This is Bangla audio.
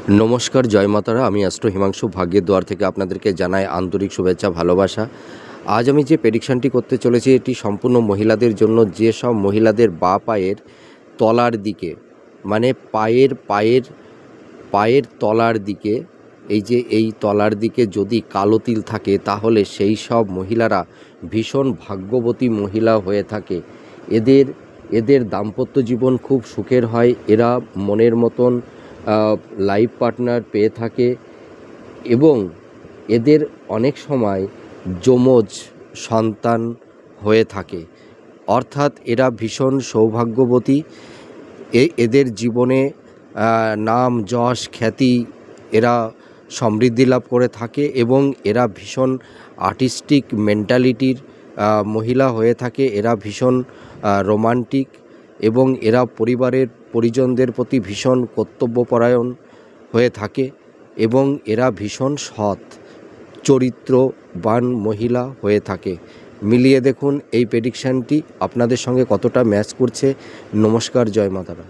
নমস্কার, জয় মাতারা। আমি অ্যাস্ট্রো হিমাংশু ভাগ্যের দুয়ার থেকে আপনাদেরকে জানাই আন্তরিক শুভেচ্ছা, ভালোবাসা। আজ আমি যে প্রেডিকশানটি করতে চলেছি এটি সম্পূর্ণ মহিলাদের জন্য। যেসব মহিলাদের বাঁ পায়ের তলার দিকে, মানে পায়ের তলার দিকে, এই তলার দিকে যদি কালো তিল থাকে, তাহলে সেই সব মহিলারা ভীষণ ভাগ্যবতী মহিলা হয়ে থাকে। এদের দাম্পত্য জীবন খুব সুখের হয়। এরা মনের মতন লাইফ পার্টনার পেয়ে থাকে এবং এদের অনেক সময় যমজ সন্তান হয়ে থাকে, অর্থাৎ এরা ভীষণ সৌভাগ্যবতী। এদের জীবনে নাম, যশ, খ্যাতি, এরা সমৃদ্ধি লাভ করে থাকে এবং এরা ভীষণ আর্টিস্টিক মেন্টালিটির মহিলা হয়ে থাকে। এরা ভীষণ রোমান্টিক এবং এরা পরিজনদের প্রতি ভীষণ কর্তব্যপরায়ণ হয়ে থাকে এবং এরা ভীষণ সৎ চরিত্রবান মহিলা হয়ে থাকে। মিলিয়ে দেখুন এই প্রেডিকশানটি আপনাদের সঙ্গে কতটা ম্যাচ করছে। নমস্কার, জয় মাতারা।